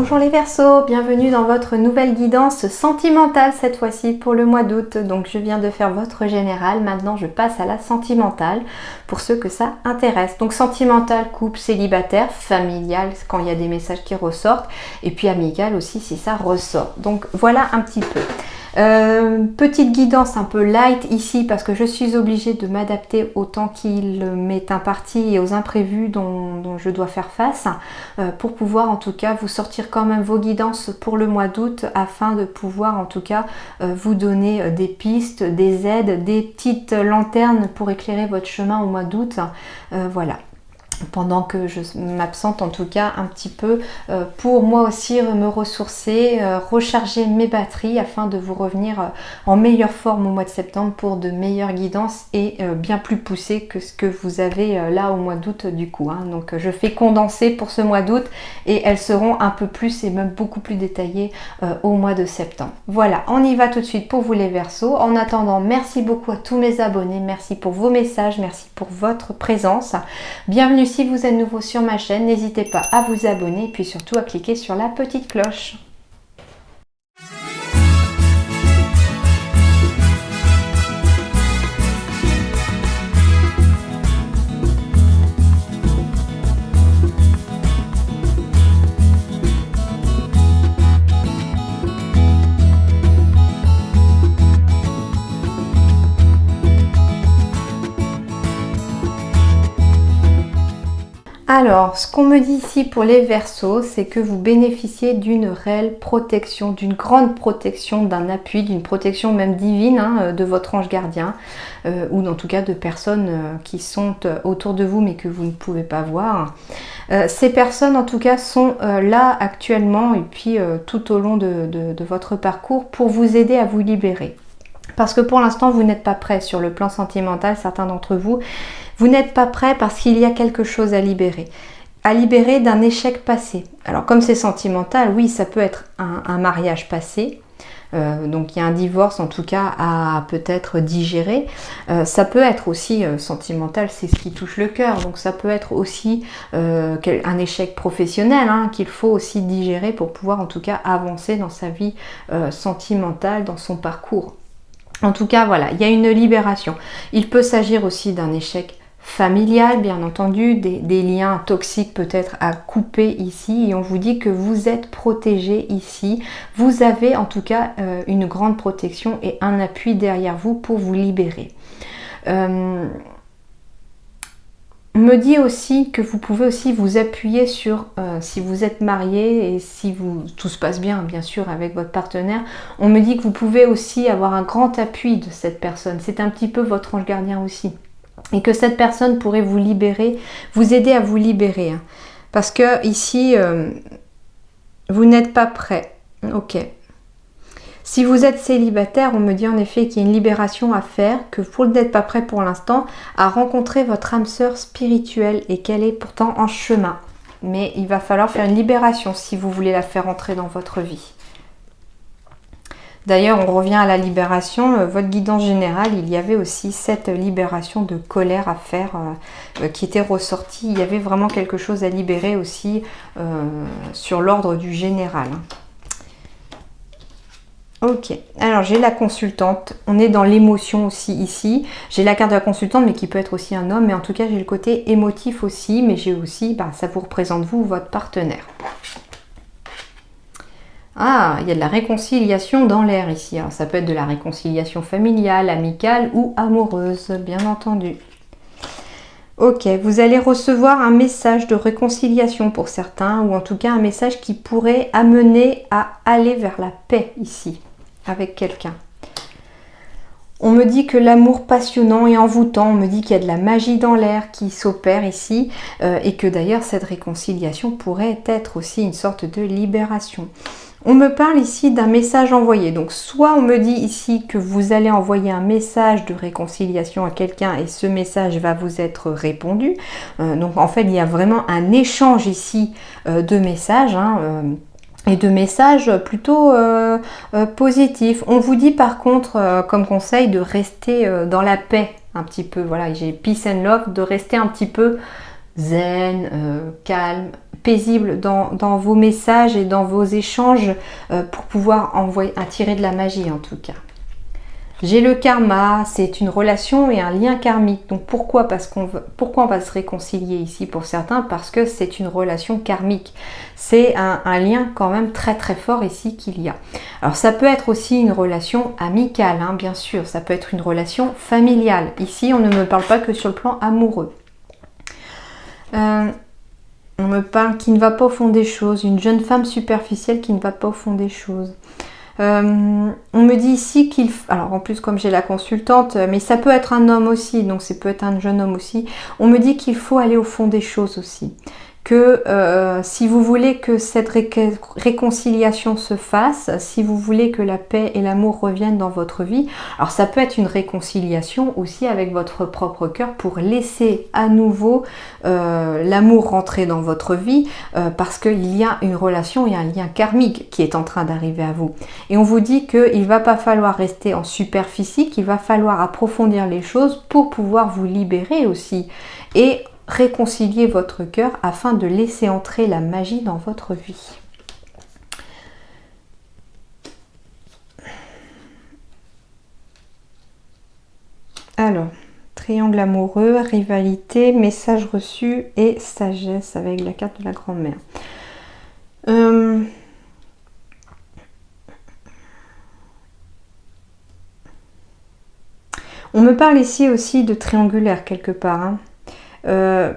Bonjour les Verseaux, bienvenue dans votre nouvelle guidance sentimentale cette fois-ci pour le mois d'août. Donc je viens de faire votre général, maintenant je passe à la sentimentale pour ceux que ça intéresse. Donc sentimentale, couple, célibataire, familial quand il y a des messages qui ressortent et puis amical aussi si ça ressort. Donc voilà un petit peu. Petite guidance un peu light ici parce que je suis obligée de m'adapter au temps qu'il m'est imparti et aux imprévus dont je dois faire face pour pouvoir en tout cas vous sortir quand même vos guidances pour le mois d'août afin de pouvoir en tout cas vous donner des pistes, des aides, des petites lanternes pour éclairer votre chemin au mois d'août. Voilà. Pendant que je m'absente en tout cas un petit peu pour moi aussi me ressourcer, recharger mes batteries afin de vous revenir en meilleure forme au mois de septembre pour de meilleures guidances et bien plus poussées que ce que vous avez là au mois d'août du coup. Donc je fais condenser pour ce mois d'août et elles seront un peu plus et même beaucoup plus détaillées au mois de septembre. Voilà, on y va tout de suite pour vous les Verseaux. En attendant, merci beaucoup à tous mes abonnés, merci pour vos messages, merci pour votre présence. Bienvenue si vous êtes nouveau sur ma chaîne, n'hésitez pas à vous abonner et puis surtout à cliquer sur la petite cloche. Alors, ce qu'on me dit ici pour les Verseaux, c'est que vous bénéficiez d'une réelle protection, d'une grande protection, d'un appui, d'une protection même divine de votre ange gardien, ou en tout cas de personnes qui sont autour de vous mais que vous ne pouvez pas voir. Ces personnes en tout cas sont là actuellement et puis tout au long de votre parcours pour vous aider à vous libérer. Parce que pour l'instant, vous n'êtes pas prêt sur le plan sentimental, certains d'entre vous. Vous n'êtes pas prêt parce qu'il y a quelque chose à libérer d'un échec passé. Alors comme c'est sentimental, oui, ça peut être un mariage passé. Donc il y a un divorce en tout cas à peut-être digérer. Ça peut être aussi sentimental, c'est ce qui touche le cœur. Donc ça peut être aussi un échec professionnel qu'il faut aussi digérer pour pouvoir en tout cas avancer dans sa vie sentimentale, dans son parcours. En tout cas, voilà, il y a une libération. Il peut s'agir aussi d'un échec familial, bien entendu, des liens toxiques peut-être à couper ici. Et on vous dit que vous êtes protégé ici. Vous avez en tout cas une grande protection et un appui derrière vous pour vous libérer. Me dit aussi que vous pouvez aussi vous appuyer sur, si vous êtes marié et si tout se passe bien sûr avec votre partenaire, on me dit que vous pouvez aussi avoir un grand appui de cette personne. C'est un petit peu votre ange gardien aussi. Et que cette personne pourrait vous libérer, vous aider à vous libérer. Parce que ici, vous n'êtes pas prêt. Ok. Si vous êtes célibataire, on me dit en effet qu'il y a une libération à faire, que vous n'êtes pas prêt pour l'instant à rencontrer votre âme sœur spirituelle et qu'elle est pourtant en chemin. Mais il va falloir faire une libération si vous voulez la faire entrer dans votre vie. D'ailleurs, on revient à la libération. Votre guidance générale, il y avait aussi cette libération de colère à faire qui était ressortie. Il y avait vraiment quelque chose à libérer aussi sur l'ordre du général. Ok, alors j'ai la consultante, on est dans l'émotion aussi ici, j'ai la carte de la consultante mais qui peut être aussi un homme, mais en tout cas j'ai le côté émotif aussi, mais j'ai aussi, ça vous représente vous, votre partenaire. Ah, il y a de la réconciliation dans l'air ici, alors ça peut être de la réconciliation familiale, amicale ou amoureuse, bien entendu. Ok, vous allez recevoir un message de réconciliation pour certains, ou en tout cas un message qui pourrait amener à aller vers la paix ici, avec quelqu'un. On me dit que l'amour passionnant et envoûtant, on me dit qu'il y a de la magie dans l'air qui s'opère ici, et que d'ailleurs cette réconciliation pourrait être aussi une sorte de libération. On me parle ici d'un message envoyé. Donc soit on me dit ici que vous allez envoyer un message de réconciliation à quelqu'un et ce message va vous être répondu. Donc en fait il y a vraiment un échange ici de messages. Et de messages plutôt positifs. On vous dit par contre comme conseil de rester dans la paix un petit peu. Voilà, j'ai peace and love, de rester un petit peu zen, calme, paisible dans vos messages et dans vos échanges pour pouvoir attirer de la magie en tout cas. J'ai le karma, c'est une relation et un lien karmique. Donc pourquoi on va se réconcilier ici pour certains? Parce que c'est une relation karmique. C'est un lien quand même très très fort ici qu'il y a. Alors ça peut être aussi une relation amicale, hein, bien sûr. Ça peut être une relation familiale. Ici, on ne me parle pas que sur le plan amoureux. On me parle qui ne va pas au fond des choses. Une jeune femme superficielle qui ne va pas au fond des choses. On me dit ici qu'il... Alors en plus comme j'ai la consultante, mais ça peut être un homme aussi, donc ça peut être un jeune homme aussi. On me dit qu'il faut aller au fond des choses aussi. Que si vous voulez que cette réconciliation se fasse, si vous voulez que la paix et l'amour reviennent dans votre vie, alors ça peut être une réconciliation aussi avec votre propre cœur pour laisser à nouveau l'amour rentrer dans votre vie parce qu'il y a une relation et un lien karmique qui est en train d'arriver à vous. Et on vous dit qu'il ne va pas falloir rester en superficie, qu'il va falloir approfondir les choses pour pouvoir vous libérer aussi. Et réconcilier votre cœur afin de laisser entrer la magie dans votre vie. Alors, triangle amoureux, rivalité, message reçu et sagesse avec la carte de la grand-mère. On me parle ici aussi de triangulaire quelque part, hein.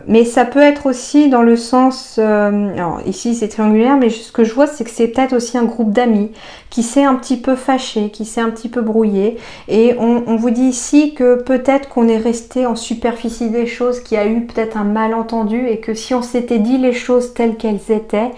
Mais ça peut être aussi dans le sens, alors ici c'est triangulaire, mais ce que je vois c'est que c'est peut-être aussi un groupe d'amis qui s'est un petit peu fâché, qui s'est un petit peu brouillé, et on vous dit ici que peut-être qu'on est resté en superficie des choses, qu'il y a eu peut-être un malentendu, et que si on s'était dit les choses telles qu'elles étaient,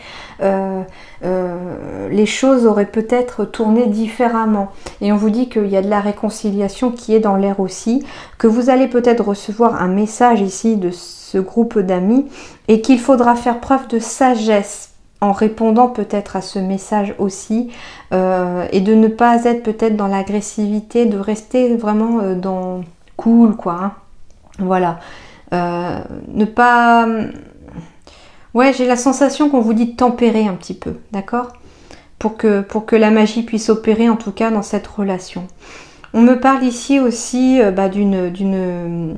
les choses auraient peut-être tourné différemment. Et on vous dit qu'il y a de la réconciliation qui est dans l'air aussi, que vous allez peut-être recevoir un message ici de ce groupe d'amis et qu'il faudra faire preuve de sagesse en répondant peut-être à ce message aussi et de ne pas être peut-être dans l'agressivité, de rester vraiment dans cool quoi, hein. Voilà. Ne pas... Ouais, j'ai la sensation qu'on vous dit de tempérer un petit peu, d'accord ? Pour que la magie puisse opérer, en tout cas, dans cette relation. On me parle ici aussi d'une...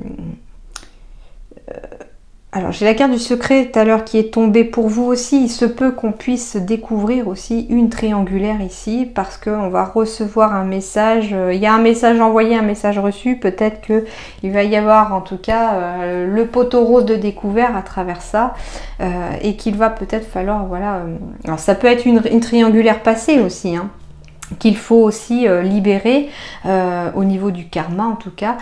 Alors, j'ai la carte du secret tout à l'heure qui est tombée pour vous aussi. Il se peut qu'on puisse découvrir aussi une triangulaire ici parce qu'on va recevoir un message. Il y a un message envoyé, un message reçu. Peut-être qu'il va y avoir en tout cas le poteau rose de découvert à travers ça et qu'il va peut-être falloir... voilà. Alors, ça peut être une triangulaire passée aussi, hein, qu'il faut aussi libérer au niveau du karma en tout cas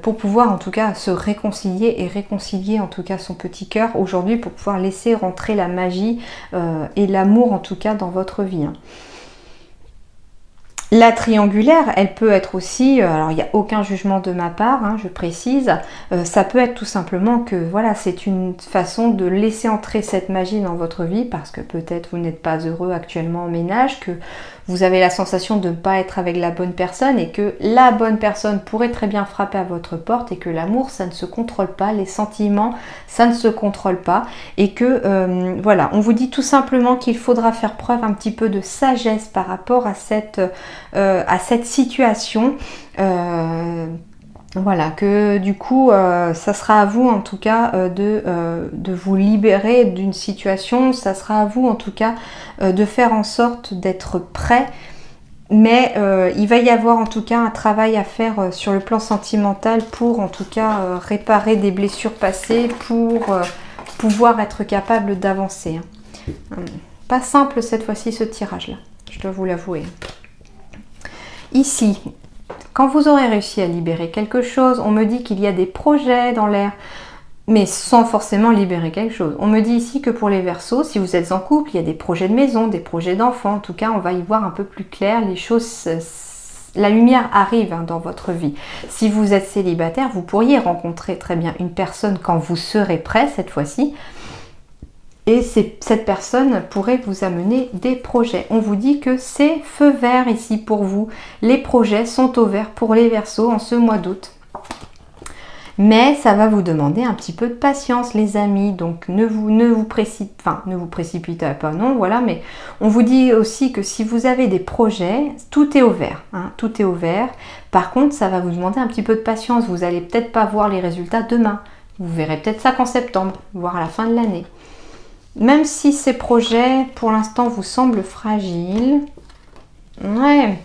pour pouvoir en tout cas se réconcilier et réconcilier en tout cas son petit cœur aujourd'hui pour pouvoir laisser rentrer la magie et l'amour en tout cas dans votre vie, hein. La triangulaire, elle peut être aussi, alors il n'y a aucun jugement de ma part, hein, je précise, ça peut être tout simplement que voilà, c'est une façon de laisser entrer cette magie dans votre vie parce que peut-être vous n'êtes pas heureux actuellement en ménage, que vous avez la sensation de ne pas être avec la bonne personne et que la bonne personne pourrait très bien frapper à votre porte et que l'amour, ça ne se contrôle pas, les sentiments, ça ne se contrôle pas et que voilà, on vous dit tout simplement qu'il faudra faire preuve un petit peu de sagesse par rapport à cette situation. Voilà, que du coup, ça sera à vous en tout cas de vous libérer d'une situation, ça sera à vous en tout cas de faire en sorte d'être prêt, mais il va y avoir en tout cas un travail à faire sur le plan sentimental pour en tout cas réparer des blessures passées, pour pouvoir être capable d'avancer, hein. Pas simple cette fois-ci ce tirage-là, je dois vous l'avouer. Ici, quand vous aurez réussi à libérer quelque chose, on me dit qu'il y a des projets dans l'air, mais sans forcément libérer quelque chose. On me dit ici que pour les Verseaux, si vous êtes en couple, il y a des projets de maison, des projets d'enfants. En tout cas, on va y voir un peu plus clair. Les choses, la lumière arrive, hein, dans votre vie. Si vous êtes célibataire, vous pourriez rencontrer très bien une personne quand vous serez prêt cette fois-ci. Et cette personne pourrait vous amener des projets. On vous dit que c'est feu vert ici pour vous. Les projets sont au vert pour les Verseaux en ce mois d'août. Mais ça va vous demander un petit peu de patience, les amis. Donc ne vous précipitez pas, non, voilà. Mais on vous dit aussi que si vous avez des projets, tout est ouvert, hein, tout est ouvert. Par contre, ça va vous demander un petit peu de patience. Vous n'allez peut-être pas voir les résultats demain. Vous verrez peut-être ça qu'en septembre, voire à la fin de l'année. Même si ces projets, pour l'instant, vous semblent fragiles, ouais.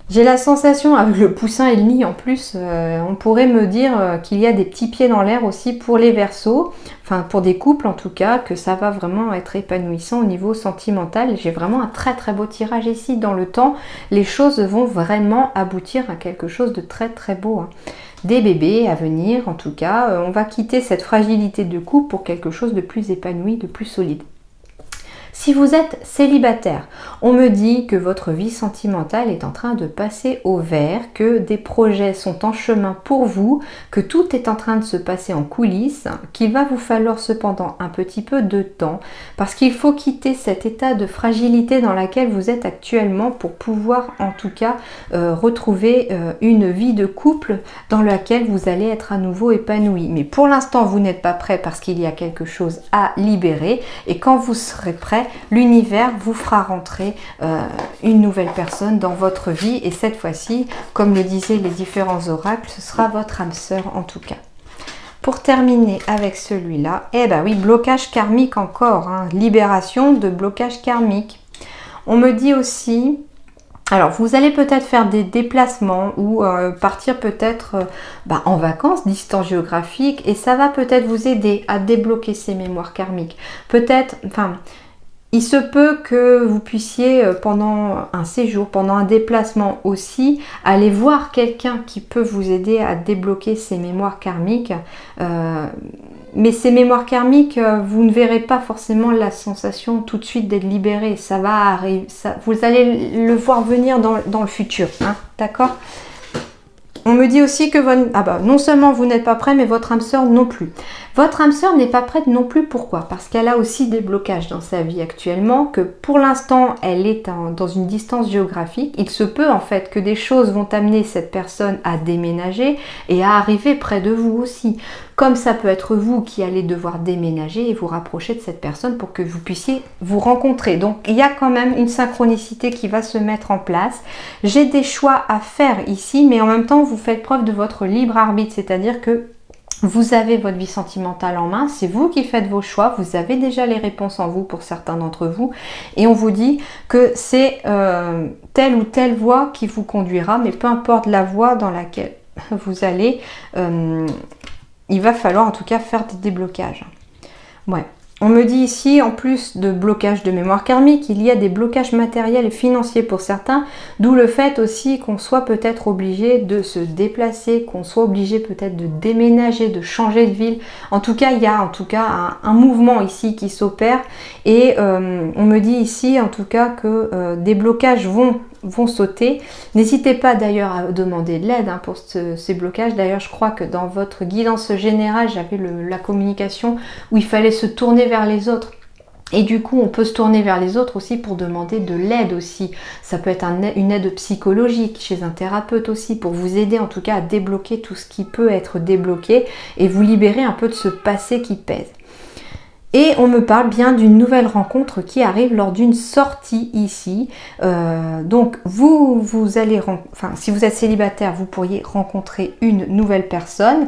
J'ai la sensation, avec le poussin et le nid en plus, on pourrait me dire qu'il y a des petits pieds dans l'air aussi pour les Verseaux, enfin pour des couples en tout cas, que ça va vraiment être épanouissant au niveau sentimental. J'ai vraiment un très très beau tirage ici. Dans le temps, les choses vont vraiment aboutir à quelque chose de très très beau, hein. Des bébés à venir en tout cas, on va quitter cette fragilité de couple pour quelque chose de plus épanoui, de plus solide. Si vous êtes célibataire, on me dit que votre vie sentimentale est en train de passer au vert, que des projets sont en chemin pour vous, que tout est en train de se passer en coulisses, qu'il va vous falloir cependant un petit peu de temps parce qu'il faut quitter cet état de fragilité dans lequel vous êtes actuellement pour pouvoir en tout cas retrouver une vie de couple dans laquelle vous allez être à nouveau épanoui. Mais pour l'instant, vous n'êtes pas prêt parce qu'il y a quelque chose à libérer et quand vous serez prêt, l'univers vous fera rentrer une nouvelle personne dans votre vie et cette fois-ci, comme le disaient les différents oracles, ce sera votre âme sœur en tout cas. Pour terminer avec celui-là, eh ben oui, blocage karmique encore, hein, libération de blocage karmique. On me dit aussi, alors vous allez peut-être faire des déplacements ou partir peut-être en vacances, distance géographique, et ça va peut-être vous aider à débloquer ces mémoires karmiques. Peut-être, il se peut que vous puissiez, pendant un séjour, pendant un déplacement aussi, aller voir quelqu'un qui peut vous aider à débloquer ces mémoires karmiques. Mais ces mémoires karmiques, vous ne verrez pas forcément la sensation tout de suite d'être libéré. Ça va arriver, vous allez le voir venir dans le futur, hein, d'accord ? On me dit aussi que non seulement vous n'êtes pas prêt, mais votre âme sœur non plus. Votre âme sœur n'est pas prête non plus. Pourquoi? Parce qu'elle a aussi des blocages dans sa vie actuellement, que pour l'instant, elle est dans une distance géographique. Il se peut en fait que des choses vont amener cette personne à déménager et à arriver près de vous aussi. Comme ça peut être vous qui allez devoir déménager et vous rapprocher de cette personne pour que vous puissiez vous rencontrer. Donc il y a quand même une synchronicité qui va se mettre en place. J'ai des choix à faire ici, mais en même temps vous faites preuve de votre libre arbitre, c'est-à-dire que vous avez votre vie sentimentale en main, c'est vous qui faites vos choix, vous avez déjà les réponses en vous pour certains d'entre vous et on vous dit que c'est telle ou telle voie qui vous conduira, mais peu importe la voie dans laquelle vous allez, il va falloir en tout cas faire des déblocages. Ouais. On me dit ici, en plus de blocage de mémoire karmique, il y a des blocages matériels et financiers pour certains, d'où le fait aussi qu'on soit peut-être obligé de se déplacer, qu'on soit obligé peut-être de déménager, de changer de ville. En tout cas, il y a un mouvement ici qui s'opère et on me dit ici en tout cas que des blocages vont sauter. N'hésitez pas d'ailleurs à demander de l'aide pour ces blocages. D'ailleurs, je crois que dans votre guidance générale, j'avais la communication où il fallait se tourner vers les autres. Et du coup, on peut se tourner vers les autres aussi pour demander de l'aide aussi. Ça peut être une aide psychologique chez un thérapeute aussi pour vous aider en tout cas à débloquer tout ce qui peut être débloqué et vous libérer un peu de ce passé qui pèse. Et on me parle bien d'une nouvelle rencontre qui arrive lors d'une sortie ici. Donc vous allez, si vous êtes célibataire, vous pourriez rencontrer une nouvelle personne,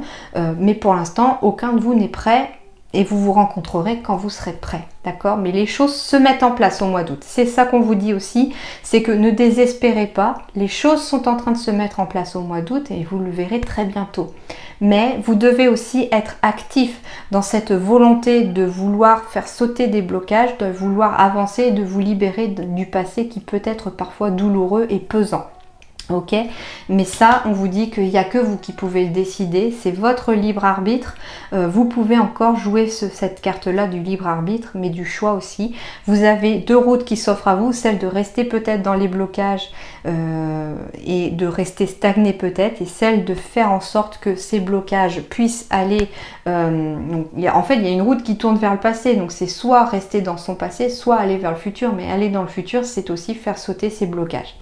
mais pour l'instant, aucun de vous n'est prêt et vous vous rencontrerez quand vous serez prêt, d'accord? Mais les choses se mettent en place au mois d'août. C'est ça qu'on vous dit aussi, c'est que ne désespérez pas, les choses sont en train de se mettre en place au mois d'août et vous le verrez très bientôt. Mais vous devez aussi être actif dans cette volonté de vouloir faire sauter des blocages, de vouloir avancer et de vous libérer du passé qui peut être parfois douloureux et pesant. Ok, mais ça, on vous dit qu'il n'y a que vous qui pouvez le décider, c'est votre libre arbitre. Vous pouvez encore jouer cette carte-là du libre arbitre, mais du choix aussi. Vous avez deux routes qui s'offrent à vous, celle de rester peut-être dans les blocages et de rester stagné peut-être, et celle de faire en sorte que ces blocages puissent aller... donc, il y a une route qui tourne vers le passé, donc c'est soit rester dans son passé, soit aller vers le futur, mais aller dans le futur, c'est aussi faire sauter ces blocages.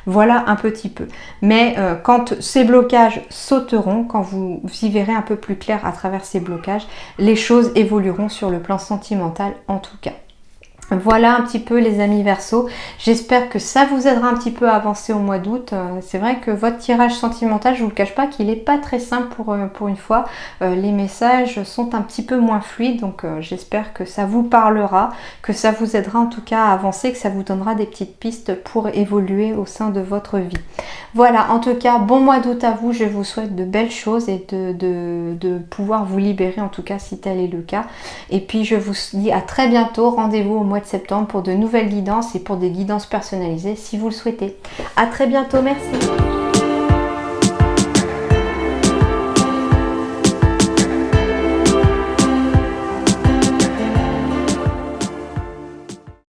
Voilà un petit peu. Mais quand ces blocages sauteront, quand vous y verrez un peu plus clair à travers ces blocages, les choses évolueront sur le plan sentimental en tout cas. Voilà un petit peu les amis Verseau, j'espère que ça vous aidera un petit peu à avancer au mois d'août. C'est vrai que votre tirage sentimental, je ne vous le cache pas qu'il n'est pas très simple pour une fois. Les messages sont un petit peu moins fluides, donc j'espère que ça vous parlera, que ça vous aidera en tout cas à avancer, que ça vous donnera des petites pistes pour évoluer au sein de votre vie. Voilà, en tout cas, bon mois d'août à vous, je vous souhaite de belles choses et de pouvoir vous libérer en tout cas si tel est le cas. Et puis je vous dis à très bientôt, rendez-vous au mois de septembre pour de nouvelles guidances et pour des guidances personnalisées si vous le souhaitez. À très bientôt, merci.